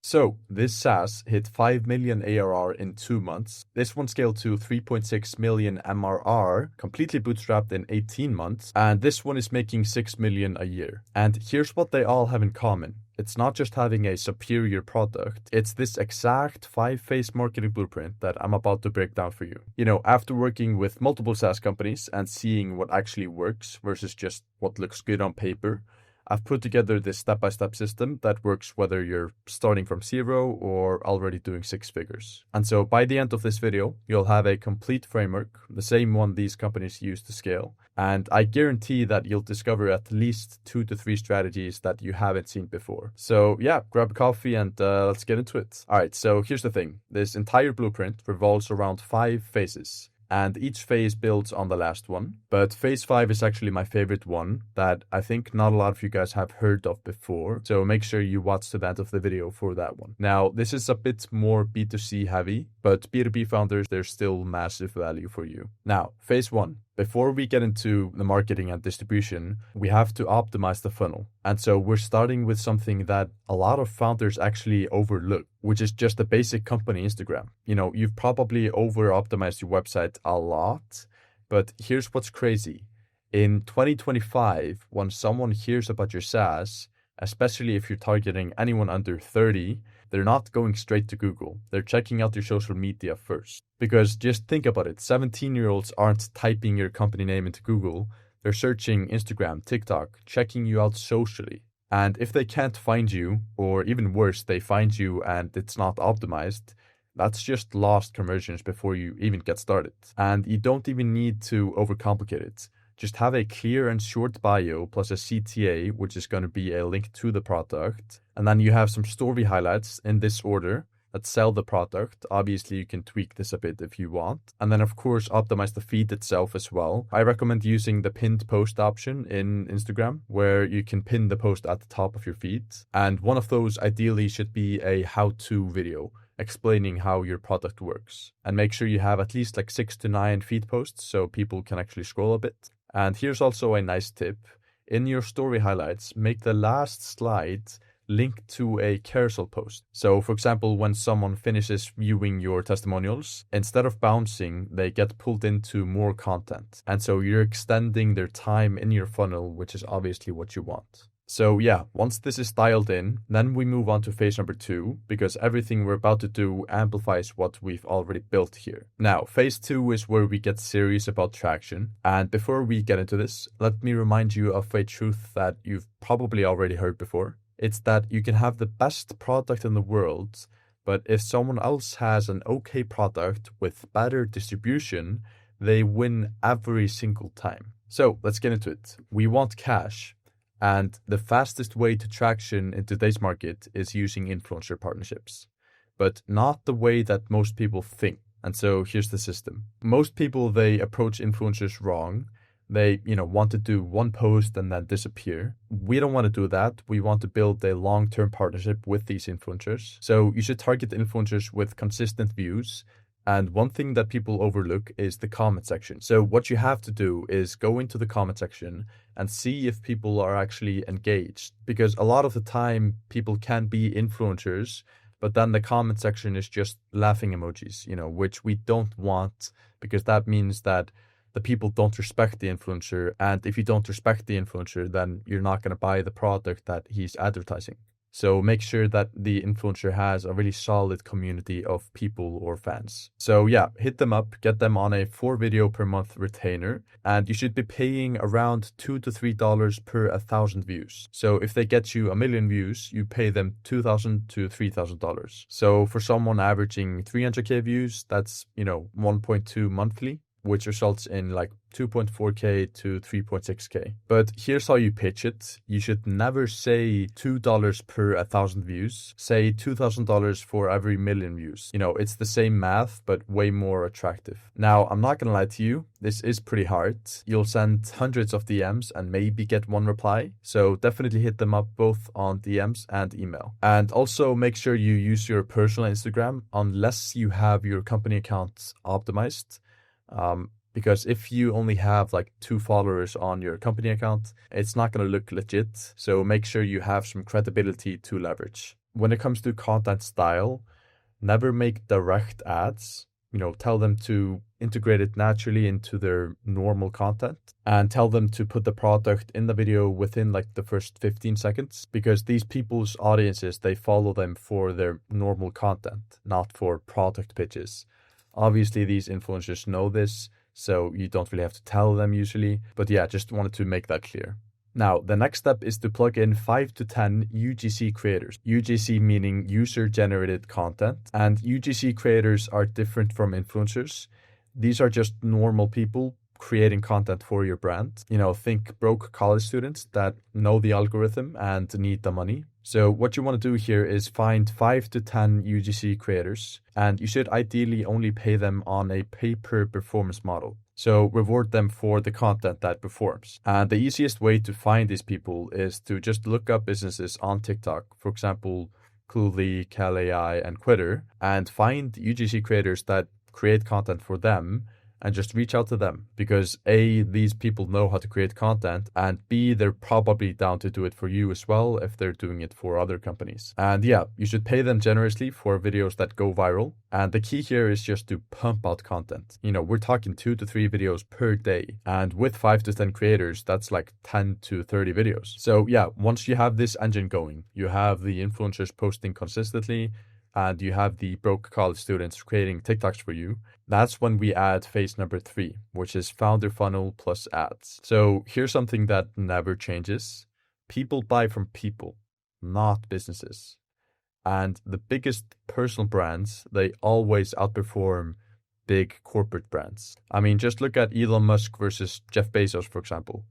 So this SaaS hit 5 million ARR in 2 months. This one scaled to 3.6 million MRR, completely bootstrapped in 18 months. And this one is making 6 million a year. And here's what they all have in common. It's not just having a superior product, it's this exact 5-phase marketing blueprint that I'm about to break down for you. After working with multiple SaaS companies and seeing what actually works versus just what looks good on paper, I've put together this step-by-step system that works whether you're starting from zero or already doing 6 figures. And so by the end of this video, you'll have a complete framework, the same one these companies use to scale. And I guarantee that you'll discover at least 2 to 3 strategies that you haven't seen before. So yeah, grab a coffee and let's get into it. All right, so here's the thing. This entire blueprint revolves around 5 phases. And each phase builds on the last one. But phase 5 is actually my favorite one that I think not a lot of you guys have heard of before. So make sure you watch to the end of the video for that one. Now, this is a bit more B2C heavy, but B2B founders, there's still massive value for you. Now, phase 1. Before we get into the marketing and distribution, we have to optimize the funnel. And so we're starting with something that a lot of founders actually overlook, which is just the basic company Instagram. You've probably over-optimized your website a lot, but here's what's crazy. In 2025, when someone hears about your SaaS, especially if you're targeting anyone under 30, they're not going straight to Google. They're checking out your social media first. Because just think about it, 17-year-olds aren't typing your company name into Google. They're searching Instagram, TikTok, checking you out socially. And if they can't find you, or even worse, they find you and it's not optimized, that's just lost conversions before you even get started. And you don't even need to overcomplicate it. Just have a clear and short bio plus a CTA, which is going to be a link to the product. And then you have some story highlights in this order that sell the product. Obviously, you can tweak this a bit if you want. And then, of course, optimize the feed itself as well. I recommend using the pinned post option in Instagram, where you can pin the post at the top of your feed. And one of those ideally should be a how-to video explaining how your product works. And make sure you have at least like 6 to 9 feed posts so people can actually scroll a bit. And here's also a nice tip. In your story highlights, make the last slide link to a carousel post. So for example, when someone finishes viewing your testimonials, instead of bouncing, they get pulled into more content. And so you're extending their time in your funnel, which is obviously what you want. So yeah, once this is dialed in, then we move on to phase number 2, because everything we're about to do amplifies what we've already built here. Now, phase 2 is where we get serious about traction. And before we get into this, let me remind you of a truth that you've probably already heard before. It's that you can have the best product in the world, but if someone else has an okay product with better distribution, they win every single time. So let's get into it. We want cash. And the fastest way to traction in today's market is using influencer partnerships, but not the way that most people think. And so here's the system. Most people, they approach influencers wrong. They, want to do one post and then disappear. We don't want to do that. We want to build a long-term partnership with these influencers. So you should target influencers with consistent views. And one thing that people overlook is the comment section. So what you have to do is go into the comment section and see if people are actually engaged. Because a lot of the time, people can be influencers, but then the comment section is just laughing emojis, which we don't want, because that means that the people don't respect the influencer. And if you don't respect the influencer, then you're not going to buy the product that he's advertising. So make sure that the influencer has a really solid community of people or fans. So yeah, hit them up, get them on a 4 video per month retainer, and you should be paying around $2 to $3 per 1,000 views. So if they get you 1 million views, you pay them $2,000 to $3,000. So for someone averaging 300K views, that's, 1.2 monthly, which results in like 2.4K to 3.6K. But here's how you pitch it. You should never say $2 per 1,000 views. Say $2,000 for every 1 million views. It's the same math, but way more attractive. Now, I'm not gonna lie to you. This is pretty hard. You'll send hundreds of DMs and maybe get one reply. So definitely hit them up both on DMs and email. And also make sure you use your personal Instagram unless you have your company account optimized. Because if you only have like 2 followers on your company account, it's not going to look legit. So make sure you have some credibility to leverage. when it comes to content style, never make direct ads. Tell them to integrate it naturally into their normal content and tell them to put the product in the video within like the first 15 seconds, because these people's audiences, they follow them for their normal content, not for product pitches. Obviously, these influencers know this, so you don't really have to tell them usually. But yeah, just wanted to make that clear. Now, the next step is to plug in 5 to 10 UGC creators. UGC meaning user-generated content. And UGC creators are different from influencers. These are just normal people creating content for your brand. Think broke college students that know the algorithm and need the money. So what you want to do here is find 5 to 10 UGC creators, and you should ideally only pay them on a pay-per-performance model. So reward them for the content that performs. And the easiest way to find these people is to just look up businesses on TikTok, for example, Cluely, CalAI, and Quitter, and find UGC creators that create content for them and just reach out to them, because A, these people know how to create content, and B, they're probably down to do it for you as well if they're doing it for other companies. And yeah, you should pay them generously for videos that go viral. And the key here is just to pump out content. We're talking 2 to 3 videos per day. And with 5 to 10 creators, that's like 10 to 30 videos. So yeah, once you have this engine going, you have the influencers posting consistently, and you have the broke college students creating TikToks for you, that's when we add phase number 3, which is founder funnel plus ads. So here's something that never changes. People buy from people, not businesses. And the biggest personal brands, they always outperform big corporate brands. I mean, just look at Elon Musk versus Jeff Bezos, for example.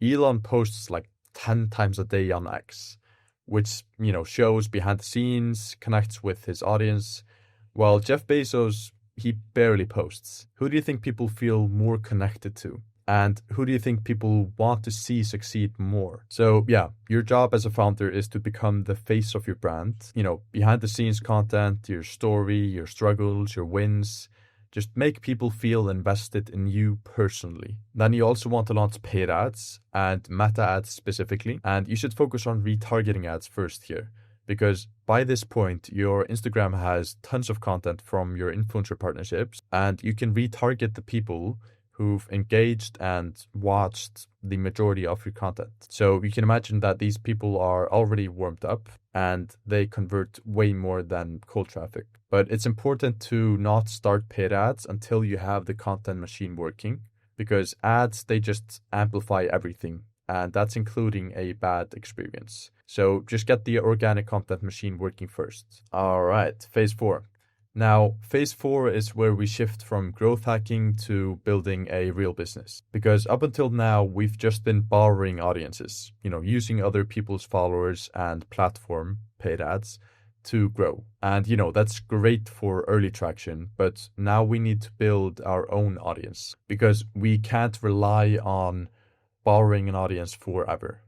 Elon posts like 10 times a day on X, which, shows behind the scenes, connects with his audience. While Jeff Bezos, he barely posts. Who do you think people feel more connected to? And who do you think people want to see succeed more? So yeah, your job as a founder is to become the face of your brand. Behind the scenes content, your story, your struggles, your wins. Just make people feel invested in you personally. Then you also want to launch paid ads and meta ads specifically. And you should focus on retargeting ads first here, because by this point, your Instagram has tons of content from your influencer partnerships, and you can retarget the people who've engaged and watched the majority of your content. So you can imagine that these people are already warmed up and they convert way more than cold traffic. But it's important to not start paid ads until you have the content machine working, because ads, they just amplify everything, and that's including a bad experience. So just get the organic content machine working first. All right, phase 4. Now, phase 4 is where we shift from growth hacking to building a real business. Because up until now, we've just been borrowing audiences, using other people's followers and platform paid ads to grow. And, that's great for early traction, but now we need to build our own audience, because we can't rely on borrowing an audience forever.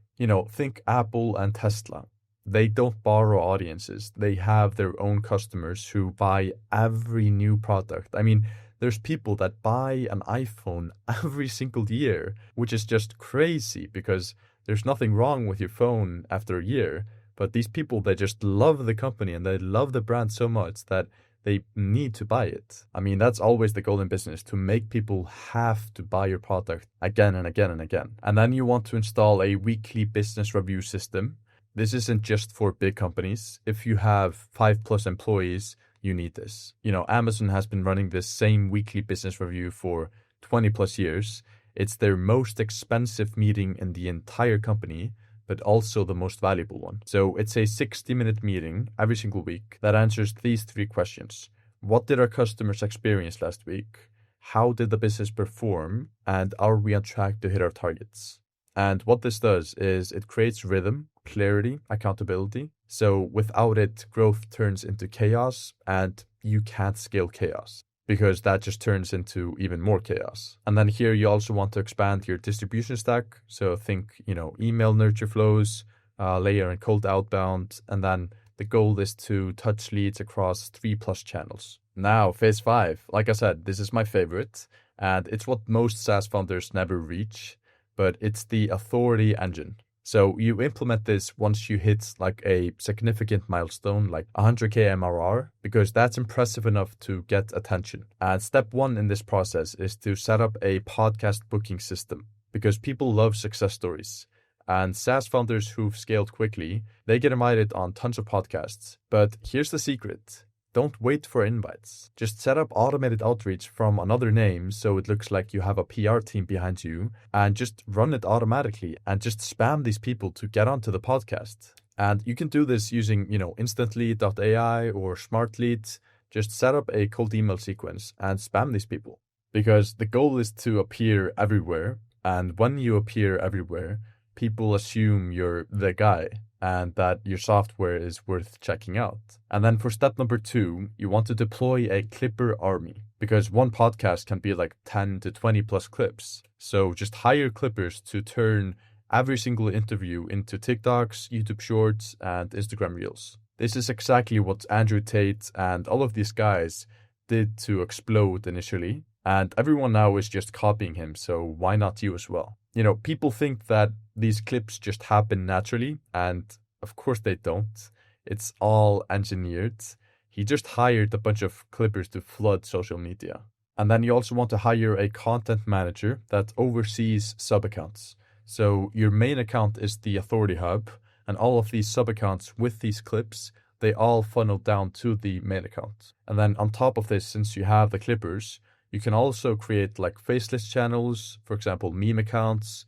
Think Apple and Tesla. They don't borrow audiences. They have their own customers who buy every new product. I mean, there's people that buy an iPhone every single year, which is just crazy, because there's nothing wrong with your phone after a year. But these people, they just love the company and they love the brand so much that they need to buy it. I mean, that's always the goal in business, to make people have to buy your product again and again and again. And then you want to install a weekly business review system. This isn't just for big companies. If you have 5+ employees, you need this. Amazon has been running this same weekly business review for 20+ years. It's their most expensive meeting in the entire company, but also the most valuable one. So it's a 60-minute meeting every single week that answers these 3 questions. What did our customers experience last week? How did the business perform? And are we on track to hit our targets? And what this does is it creates rhythm, clarity, accountability. So without it, growth turns into chaos, and you can't scale chaos, because that just turns into even more chaos. And then here you also want to expand your distribution stack. So think, email nurture flows, layer and cold outbound, and then the goal is to touch leads across 3+ channels. Now, phase 5, like I said, this is my favorite, and it's what most SaaS founders never reach, but it's the authority engine. So you implement this once you hit like a significant milestone, like 100K MRR, because that's impressive enough to get attention. And step one in this process is to set up a podcast booking system, because people love success stories. And SaaS founders who've scaled quickly, they get invited on tons of podcasts. But here's the secret. Don't wait for invites. Just set up automated outreach from another name so it looks like you have a PR team behind you, and just run it automatically and just spam these people to get onto the podcast. And you can do this using, instantly.ai or SmartLead. Just set up a cold email sequence and spam these people, because the goal is to appear everywhere. And when you appear everywhere, people assume you're the guy and that your software is worth checking out. And then for step number 2, you want to deploy a clipper army, because one podcast can be like 10 to 20 plus clips. So just hire clippers to turn every single interview into TikToks, YouTube Shorts, and Instagram Reels. This is exactly what Andrew Tate and all of these guys did to explode initially. And everyone now is just copying him, so why not you as well? People think that these clips just happen naturally, and of course they don't. It's all engineered. He just hired a bunch of clippers to flood social media. And then you also want to hire a content manager that oversees sub-accounts. So your main account is the authority hub, and all of these sub-accounts with these clips, they all funnel down to the main account. And then on top of this, since you have the clippers, you can also create like faceless channels, for example, meme accounts,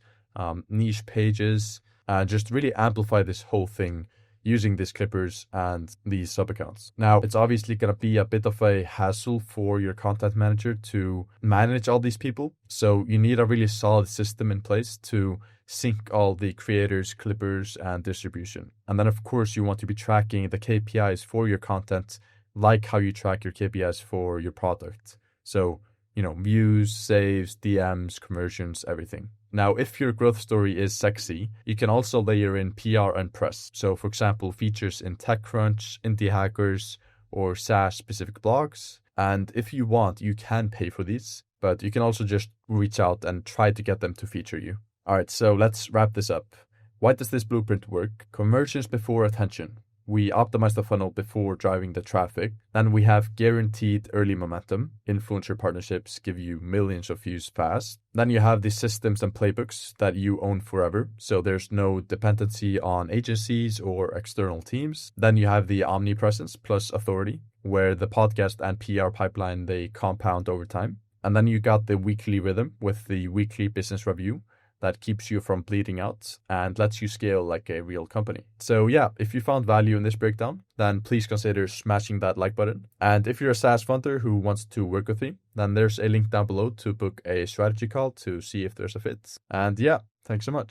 niche pages, and just really amplify this whole thing using these clippers and these sub-accounts. Now, it's obviously going to be a bit of a hassle for your content manager to manage all these people. So you need a really solid system in place to sync all the creators, clippers, and distribution. And then, of course, you want to be tracking the KPIs for your content, like how you track your KPIs for your product. So, views, saves, DMs, conversions, everything. Now, if your growth story is sexy, you can also layer in PR and press. So, for example, features in TechCrunch, Indie Hackers, or SaaS-specific blogs. And if you want, you can pay for these, but you can also just reach out and try to get them to feature you. All right, so let's wrap this up. Why does this blueprint work? Conversions before attention. We optimize the funnel before driving the traffic. Then we have guaranteed early momentum. Influencer partnerships give you millions of views fast. Then you have the systems and playbooks that you own forever. So there's no dependency on agencies or external teams. Then you have the omnipresence plus authority, where the podcast and PR pipeline, they compound over time. And then you got the weekly rhythm with the weekly business review that keeps you from bleeding out and lets you scale like a real company. So yeah, if you found value in this breakdown, then please consider smashing that like button. And if you're a SaaS founder who wants to work with me, then there's a link down below to book a strategy call to see if there's a fit. And yeah, thanks so much.